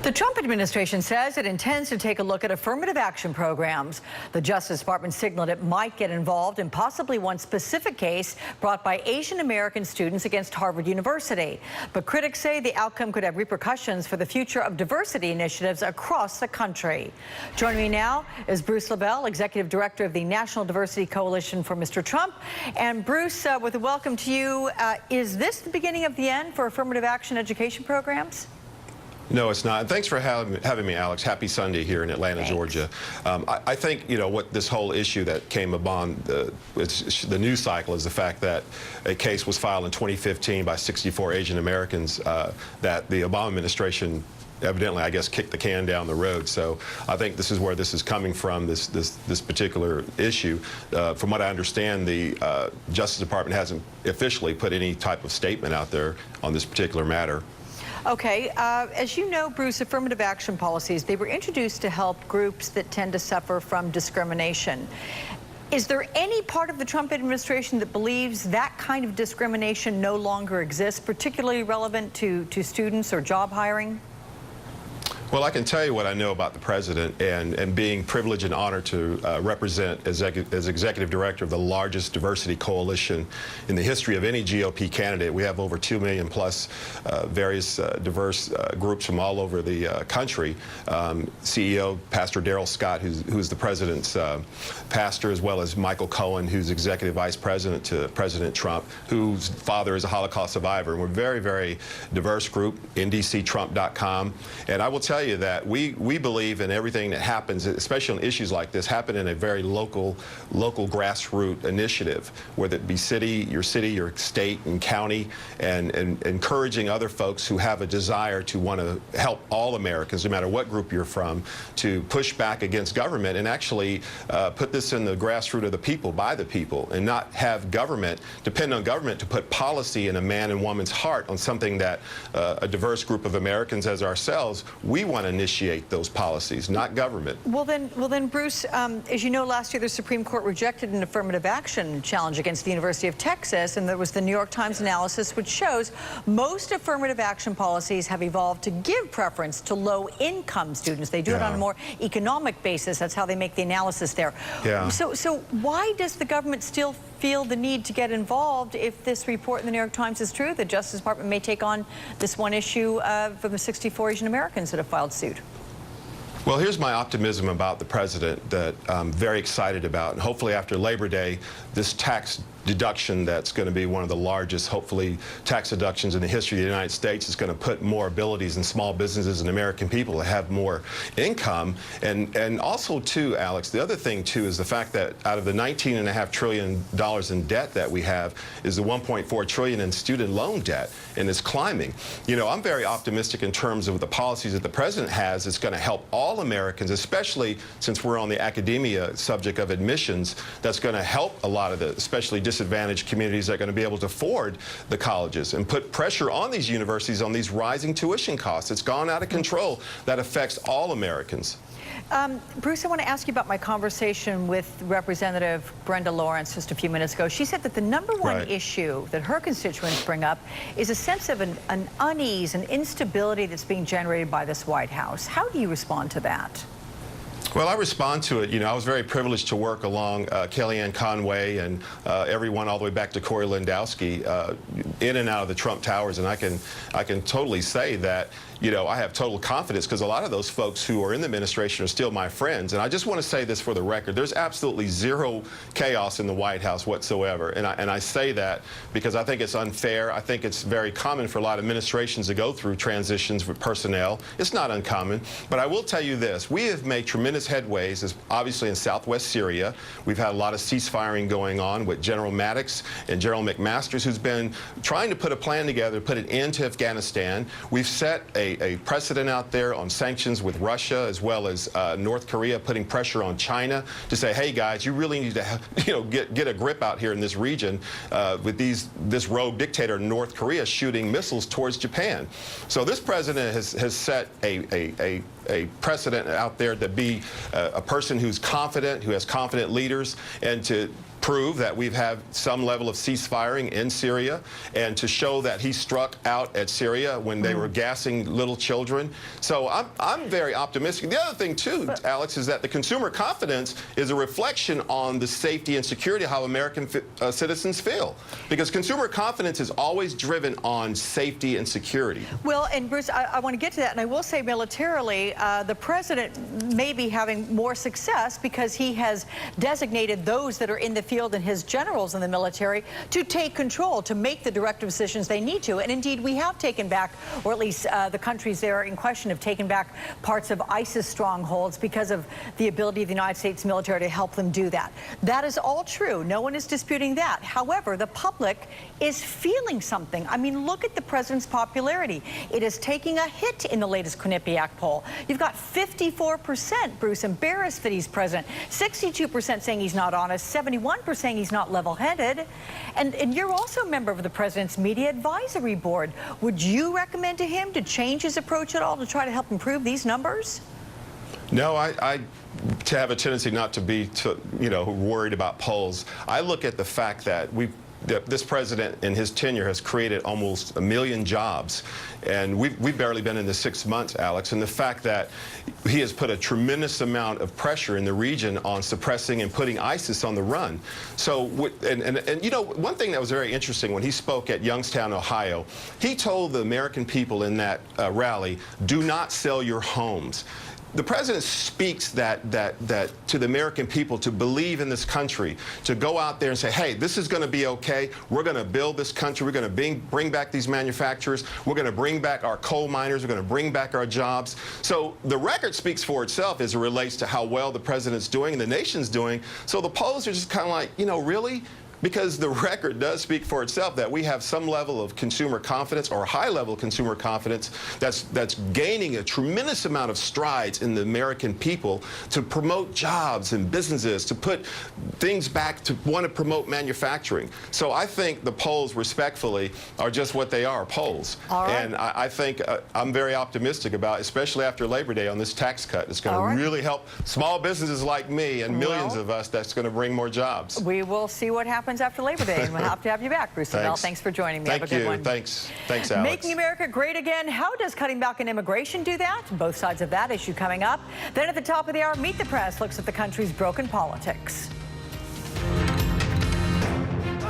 The Trump administration says it intends to take a look at affirmative action programs. The Justice Department signaled it might get involved in possibly one specific case brought by Asian American students against Harvard University. But critics say the outcome could have repercussions for the future of diversity initiatives across the country. Joining me now is Bruce LeVell, Executive Director of the National Diversity Coalition for Mr. Trump. And Bruce, with a welcome to you, is this the beginning of the end for affirmative action education programs? No, it's not. Thanks for having me, Alex. Happy Sunday here in Atlanta, Thanks. Georgia. I think, what this whole issue that came upon the news cycle is the fact that a case was filed in 2015 by 64 Asian Americans that the Obama administration evidently, I guess, kicked the can down the road. So I think this is where this is coming from, this particular issue. From what I understand, the Justice Department hasn't officially put any type of statement out there on this particular matter. Okay, as you know, Bruce, affirmative action policies, they were introduced to help groups that tend to suffer from discrimination. Is there any part of the Trump administration that believes that kind of discrimination no longer exists, particularly relevant to students or job hiring? Well, I can tell you what I know about the president, and being privileged and honored to represent as executive director of the largest diversity coalition in the history of any GOP candidate. We have over 2 million plus various diverse groups from all over the country. CEO Pastor Darrell Scott, who's the president's pastor, as well as Michael Cohen, who's executive vice president to President Trump, whose father is a Holocaust survivor. And we're a very, very diverse group, ndctrump.com. And I will tell you that we believe in everything that happens, especially on issues like this, happen in a very local grassroots initiative, whether it be your state and county, and encouraging other folks who have a desire to want to help all Americans, no matter what group you're from, to push back against government and actually put this in the grassroots of the people, by the people, and not have government, depend on government to put policy in a man and woman's heart on something that a diverse group of Americans as ourselves, we want to initiate those policies, not government. Well then, Bruce, as you know, last year the Supreme Court rejected an affirmative action challenge against the University of Texas, and there was the New York Times analysis which shows most affirmative action policies have evolved to give preference to low-income students. They do it on a more economic basis. That's how they make the analysis there. Yeah. So why does the government still feel the need to get involved if this report in the New York Times is true? The Justice Department may take on this one issue from the 64 Asian Americans that have filed suit. Well, here's my optimism about the president that I'm very excited about. And hopefully after Labor Day, this tax deduction that's going to be one of the largest, hopefully, tax deductions in the history of the United States is going to put more abilities in small businesses and American people to have more income. And also, too, Alex, the other thing, too, is the fact that out of the $19.5 trillion in debt that we have is the $1.4 trillion in student loan debt, and it's climbing. I'm very optimistic in terms of the policies that the president has that's going to help all Americans, especially since we're on the academia subject of admissions, that's going to help a lot of the, especially disadvantaged communities that are going to be able to afford the colleges and put pressure on these universities on these rising tuition costs. It's gone out of control. That affects all Americans. Bruce, I want to ask you about my conversation with Representative Brenda Lawrence just a few minutes ago. She said that the number one issue that her constituents bring up is a sense of an unease and instability that's being generated by this White House. How do you respond to that? Well, I respond to it. I was very privileged to work along Kellyanne Conway and everyone all the way back to Corey Lewandowski in and out of the Trump Towers, and I can totally say that I have total confidence because a lot of those folks who are in the administration are still my friends. And I just want to say this for the record. There's absolutely zero chaos in the White House whatsoever. And I say that because I think it's unfair. I think it's very common for a lot of administrations to go through transitions with personnel. It's not uncommon. But I will tell you this. We have made tremendous headways, obviously in southwest Syria. We've had a lot of ceasefiring going on with General Maddox and General McMaster, who's been trying to put a plan together to put an end to Afghanistan. We've set a precedent out there on sanctions with Russia, as well as North Korea, putting pressure on China to say, hey guys, you really need to get a grip out here in this region with this rogue dictator in North Korea shooting missiles towards Japan. So this president has set a precedent out there to be a person who's confident, who has confident leaders, and to prove that we've had some level of ceasefiring in Syria and to show that he struck out at Syria when they were gassing little children. So I'm very optimistic. The other thing, too, Alex, is that the consumer confidence is a reflection on the safety and security of how American citizens feel. Because consumer confidence is always driven on safety and security. Well, and Bruce, I want to get to that, and I will say militarily, the president may be having more success because he has designated those that are in the field and his generals in the military to take control, to make the directive decisions they need to. And indeed, we have taken back, or at least the countries there in question have taken back parts of ISIS strongholds because of the ability of the United States military to help them do that. That is all true. No one is disputing that. However, the public is feeling something. I mean, look at the president's popularity. It is taking a hit in the latest Quinnipiac poll. You've got 54%, Bruce, embarrassed that he's president, 62% saying he's not honest, 71% saying he's not level-headed. And you're also a member of the president's media advisory board. Would you recommend to him to change his approach at all to try to help improve these numbers? No, I have a tendency not to be, worried about polls. I look at the fact that this president in his tenure has created almost 1 million jobs. And we've barely been in the 6 months, Alex. And the fact that he has put a tremendous amount of pressure in the region on suppressing and putting ISIS on the run. So, one thing that was very interesting when he spoke at Youngstown, Ohio, he told the American people in that rally, do not sell your homes. The president speaks that to the American people to believe in this country, to go out there and say, hey, this is going to be okay. We're going to build this country. We're going to bring back these manufacturers. We're going to bring back our coal miners. We're going to bring back our jobs. So the record speaks for itself as it relates to how well the president's doing and the nation's doing. So the polls are just kind of like, really? Because the record does speak for itself that we have some level of consumer confidence or high level of consumer confidence that's gaining a tremendous amount of strides in the American people to promote jobs and businesses, to put things back, to want to promote manufacturing. So I think the polls, respectfully, are just what they are, polls. All right. And I think I'm very optimistic about, especially after Labor Day, on this tax cut. It's going to really help small businesses like me and millions of us. That's going to bring more jobs. We will see what happens after Labor Day, and we'll have to have you back, Bruce LeVell. Thanks for joining me. Thank have a good one. Thanks, Alex. Making America great again. How does cutting back on immigration do that? Both sides of that issue coming up. Then at the top of the hour, Meet the Press looks at the country's broken politics.